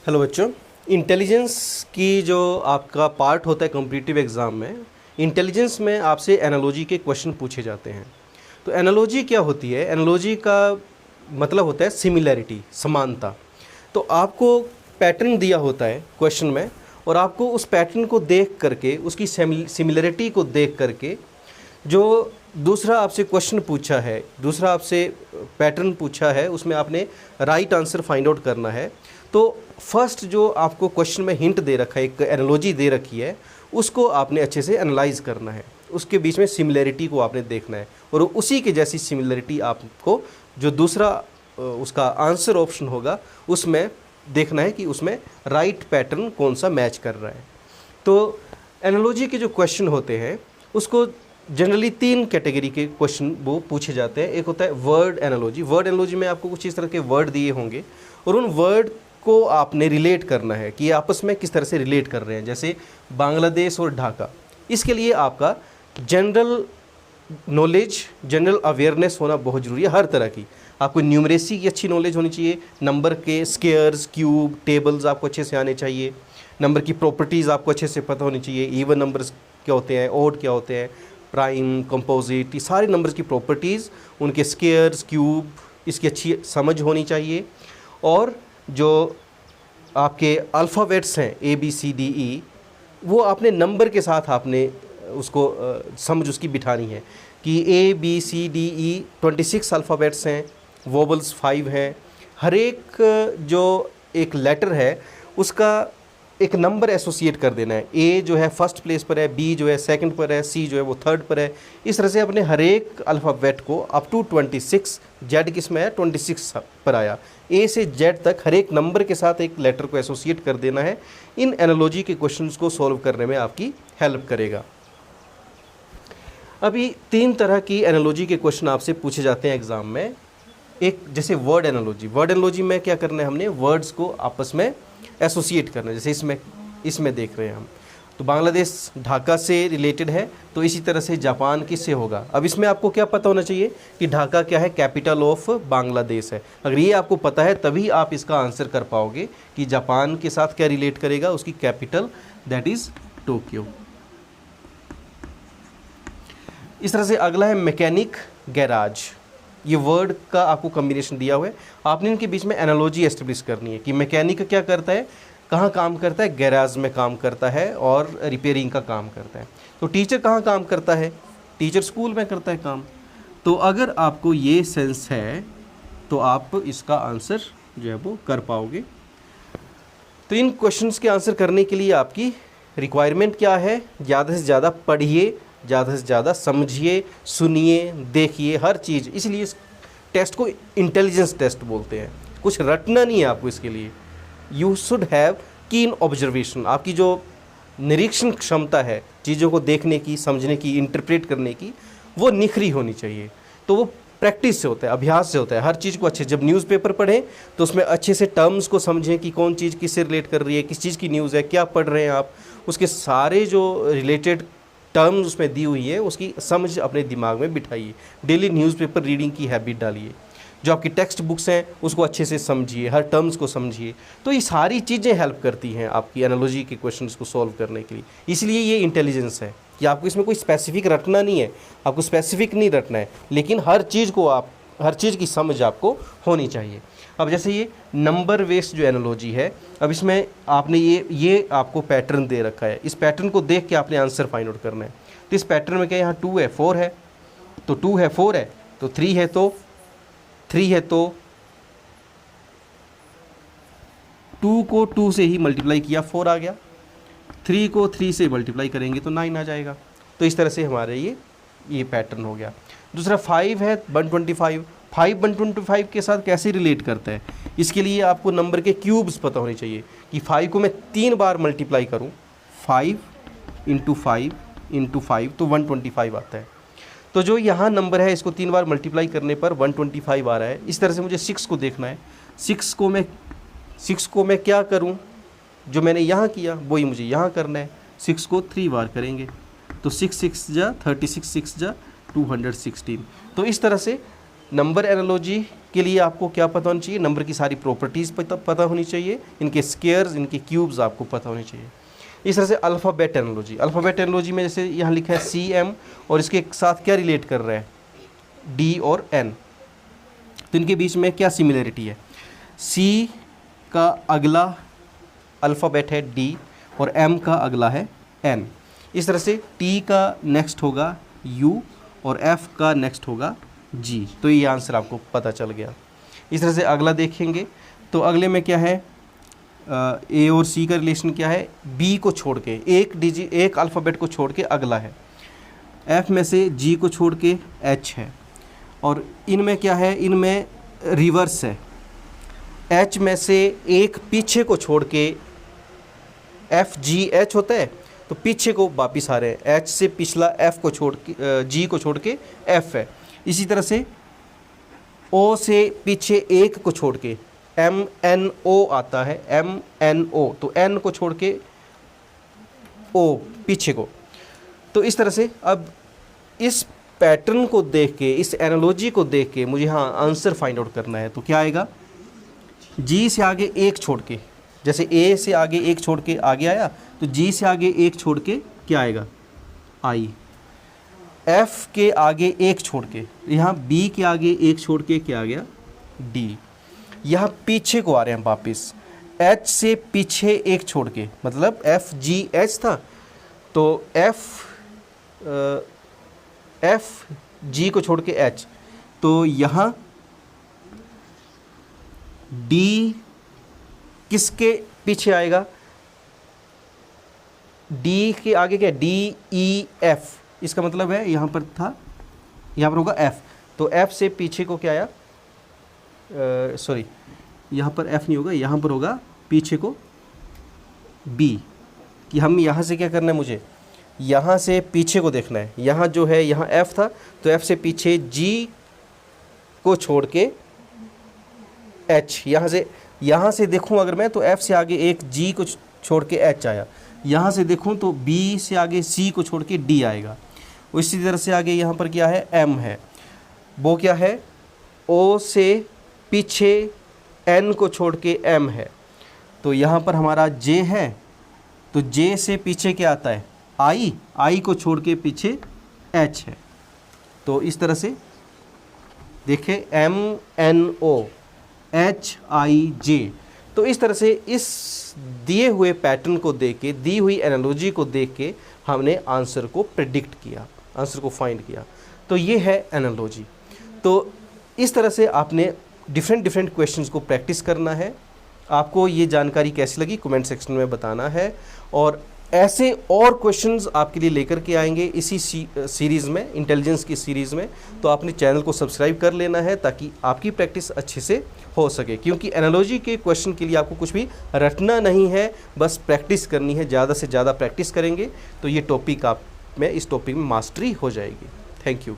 Hello बच्चों, intelligence की जो आपका पार्ट होता है कॉम्पिटिटिव एग्ज़ाम में, इंटेलिजेंस में आपसे एनालॉजी के क्वेश्चन पूछे जाते हैं। तो एनालॉजी क्या होती है? एनालॉजी का मतलब होता है सिमिलैरिटी, समानता। तो आपको पैटर्न दिया होता है क्वेश्चन में और आपको उस पैटर्न को देख करके, उसकी सिमिलैरिटी को देख करके जो दूसरा आपसे क्वेश्चन पूछा है, दूसरा आपसे पैटर्न पूछा है, उसमें आपने राइट आंसर फाइंड आउट करना है। तो फर्स्ट जो आपको क्वेश्चन में हिंट दे रखा है, एक एनालॉजी दे रखी है, उसको आपने अच्छे से एनालाइज करना है, उसके बीच में सिमिलैरिटी को आपने देखना है और उसी के जैसी सिमिलैरिटी आपको जो दूसरा उसका आंसर ऑप्शन होगा उसमें देखना है कि उसमें राइट पैटर्न कौन सा मैच कर रहा है। तो एनालॉजी के जो क्वेश्चन होते हैं उसको जनरली 3 कैटेगरी के क्वेश्चन वो पूछे जाते हैं। एक होता है वर्ड एनालॉजी। वर्ड एनालॉजी में आपको कुछ इस तरह के वर्ड दिए होंगे और उन वर्ड को आपने रिलेट करना है कि आपस में किस तरह से रिलेट कर रहे हैं। जैसे बांग्लादेश और ढाका, इसके लिए आपका जनरल नॉलेज, जनरल अवेयरनेस होना बहुत ज़रूरी है। हर तरह की आपको न्यूमरेसी की अच्छी नॉलेज होनी चाहिए, नंबर के स्क्वायर्स, क्यूब, टेबल्स आपको अच्छे से आने चाहिए, नंबर की प्रॉपर्टीज़ आपको अच्छे से पता होनी चाहिए, इवन नंबर्स क्या होते हैं, ऑड क्या होते हैं, प्राइम, कंपोजिट, ये सारे नंबर्स की प्रॉपर्टीज़, उनके स्क्वायर्स, क्यूब, इसकी अच्छी समझ होनी चाहिए। और जो आपके अल्फ़ाबेट्स हैं ABCDE, वो आपने नंबर के साथ आपने उसको समझ उसकी बिठानी है कि ABCDE 26 अल्फ़ाबेट्स हैं, वोबल्स 5 हैं। हर एक जो एक लेटर है उसका एक नंबर एसोसिएट कर देना है। A जो है फर्स्ट प्लेस पर है, B जो है सेकंड पर है, C जो है वो थर्ड पर है। इस तरह से अपने हर एक अल्फ़ाबेट को अप टू 26, Z किस में है 26 पर आया, A से Z तक हर एक नंबर के साथ एक लेटर को एसोसिएट कर देना है। इन एनालॉजी के क्वेश्चंस को सॉल्व करने में आपकी हेल्प करेगा। अभी 3 तरह की एनालॉजी के क्वेश्चन आपसे पूछे जाते हैं एग्ज़ाम में। एक जैसे वर्ड एनालॉजी। वर्ड एनालॉजी में क्या करना है, हमने वर्ड्स को आपस में एसोसिएट करना है। जैसे इसमें देख रहे हैं हम, तो बांग्लादेश ढाका से रिलेटेड है, तो इसी तरह से जापान किससे होगा। अब इसमें आपको क्या पता होना चाहिए कि ढाका क्या है, कैपिटल ऑफ बांग्लादेश है। अगर ये आपको पता है तभी आप इसका आंसर कर पाओगे कि जापान के साथ क्या रिलेट करेगा, उसकी कैपिटल दैट इज़ टोक्यो। इस तरह से अगला है मैकेनिक, गैराज। ये वर्ड का आपको कॉम्बिनेशन दिया हुआ है, आपने इनके बीच में एनालॉजी एस्टेब्लिश करनी है कि मैकेनिक क्या करता है, कहाँ काम करता है, गैराज में काम करता है और रिपेयरिंग का काम करता है। तो टीचर कहाँ काम करता है, टीचर स्कूल में करता है काम। तो अगर आपको ये सेंस है तो आप इसका आंसर जो है वो कर पाओगे। तो इन क्वेश्चंस के आंसर करने के लिए आपकी रिक्वायरमेंट क्या है, ज़्यादा से ज़्यादा पढ़िए, ज़्यादा से ज़्यादा समझिए, सुनिए, देखिए हर चीज़। इसलिए इस टेस्ट को इंटेलिजेंस टेस्ट बोलते हैं। कुछ रटना नहीं है आपको इसके लिए। यू शुड हैव कीन ऑब्जर्वेशन। आपकी जो निरीक्षण क्षमता है चीज़ों को देखने की, समझने की, इंटरप्रेट करने की, वो निखरी होनी चाहिए। तो वो प्रैक्टिस से होता है, अभ्यास से होता है। हर चीज़ को अच्छे, जब न्यूज़पेपर पढ़ें तो उसमें अच्छे से टर्म्स को समझें कि कौन चीज़ किससे रिलेट कर रही है, किस चीज़ की न्यूज़ है, क्या पढ़ रहे हैं आप, उसके सारे जो रिलेटेड टर्म्स उसमें दी हुई है उसकी समझ अपने दिमाग में बिठाइए। डेली न्यूज़पेपर रीडिंग की हैबिट डालिए। जो आपकी टेक्स्ट बुक्स हैं उसको अच्छे से समझिए, हर टर्म्स को समझिए। तो ये सारी चीज़ें हेल्प करती हैं आपकी एनालॉजी के क्वेश्चंस को सॉल्व करने के लिए। इसलिए ये इंटेलिजेंस है कि आपको इसमें कोई स्पेसिफिक रटना नहीं है, आपको स्पेसिफिक नहीं रटना है, लेकिन हर चीज़ की समझ आपको होनी चाहिए। अब जैसे ये नंबर बेस्ड जो एनालॉजी है, अब इसमें आपने ये आपको पैटर्न दे रखा है। इस पैटर्न को देख के आपने आंसर फाइंड आउट करना है। तो इस पैटर्न में क्या, यहाँ 2 है, 4 है, तो 2 है, 4 है, तो 3 है, तो 3 है, तो 2 को 2 से ही मल्टीप्लाई किया 4 आ गया, 3 को 3 से मल्टीप्लाई करेंगे तो 9 आ जाएगा। तो इस तरह से हमारे ये पैटर्न हो गया। दूसरा 5 है, 125। 5 125 के साथ कैसे रिलेट करता है, इसके लिए आपको नंबर के क्यूब्स पता होने चाहिए कि 5 को मैं 3 बार मल्टीप्लाई करूं, 5 × 5 × 5 तो 125 आता है। तो जो यहाँ नंबर है इसको 3 बार मल्टीप्लाई करने पर 125 आ रहा है। इस तरह से मुझे 6 को देखना है। 6 को मैं क्या करूं, जो मैंने यहाँ किया वही मुझे यहाँ करना है। 6 को 3 बार करेंगे तो 6 6 जा 36, 6 जा 216। तो इस तरह से नंबर एनालॉजी इसके लिए आपको क्या पता होना चाहिए, नंबर की सारी प्रॉपर्टीज़ पता होनी चाहिए, इनके स्क्वायर्स, इनके क्यूब्स आपको पता होने चाहिए। इस तरह से अल्फ़ाबेट एनालॉजी, अल्फ़ाबेट एनालॉजी में जैसे यहाँ लिखा है CM और इसके साथ क्या रिलेट कर रहा है, D और N, तो इनके बीच में क्या सिमिलरिटी है। C का अगला अल्फ़ाबेट है D और M का अगला है N। इस तरह से T का नेक्स्ट होगा U और F का नेक्स्ट होगा G। तो ये आंसर आपको पता चल गया। इस तरह से अगला देखेंगे तो अगले में क्या है, A और C का रिलेशन क्या है, B को छोड़ के एक अल्फ़ाबेट को छोड़ के अगला है, F में से G को छोड़ के H है, और इनमें क्या है, इनमें रिवर्स है, H में से एक पीछे को छोड़ के FGH होता है, तो पीछे को वापिस आ रहे हैं, H से पिछला F को छोड़ के G को छोड़ के F है। इसी तरह से O से पीछे एक को छोड़ के MNO आता है, MNO, तो N को छोड़ के O पीछे को। तो इस तरह से अब इस पैटर्न को देख के, इस एनालॉजी को देख के मुझे हाँ आंसर फाइंड आउट करना है। तो क्या आएगा, G से आगे एक छोड़ के, जैसे A से आगे एक छोड़ के आगे आया, तो G से आगे एक छोड़ के क्या आएगा, I। F के आगे एक छोड़ के, यहाँ B के आगे एक छोड़ के क्या आ गया, D। यहाँ पीछे को आ रहे हैं वापिस, H से पीछे एक छोड़ के, मतलब FGH था, तो FG को छोड़ के H, तो यहाँ D किसके पीछे आएगा, D के आगे क्या, DEF, इसका मतलब है यहाँ पर था, यहाँ पर होगा F, तो F से पीछे को क्या आया, सॉरी यहाँ पर F नहीं होगा, यहाँ पर होगा पीछे को B, कि हम यहाँ से क्या करना है, मुझे यहाँ से पीछे को देखना है। यहाँ जो है, यहाँ F था, तो F से पीछे G को छोड़ के H, यहाँ से देखूँ अगर मैं, तो F से आगे एक G को छोड़ के H आया, यहाँ से देखूँ तो B से आगे C को छोड़ के D आएगा। इसी तरह से आगे यहाँ पर क्या है, M है, वो क्या है, O से पीछे N को छोड़ के M है, तो यहाँ पर हमारा J है, तो J से पीछे क्या आता है, I को छोड़ के पीछे H है। तो इस तरह से देखें, MNO HIJ। तो इस तरह से इस दिए हुए पैटर्न को देख के, दी हुई एनालॉजी को देख के हमने आंसर को प्रेडिक्ट किया, आंसर को फाइंड किया। तो ये है एनालॉजी। तो इस तरह से आपने डिफरेंट क्वेश्चंस को प्रैक्टिस करना है। आपको ये जानकारी कैसी लगी कमेंट सेक्शन में बताना है, और ऐसे और क्वेश्चंस आपके लिए लेकर के आएंगे इसी सीरीज़ में, इंटेलिजेंस की सीरीज़ में। तो आपने चैनल को सब्सक्राइब कर लेना है ताकि आपकी प्रैक्टिस अच्छे से हो सके, क्योंकि एनालॉजी के क्वेश्चन के लिए आपको कुछ भी रटना नहीं है, बस प्रैक्टिस करनी है। ज़्यादा से ज़्यादा प्रैक्टिस करेंगे तो ये टॉपिक आप में, इस टॉपिक में मास्टरी हो जाएगी। Thank you.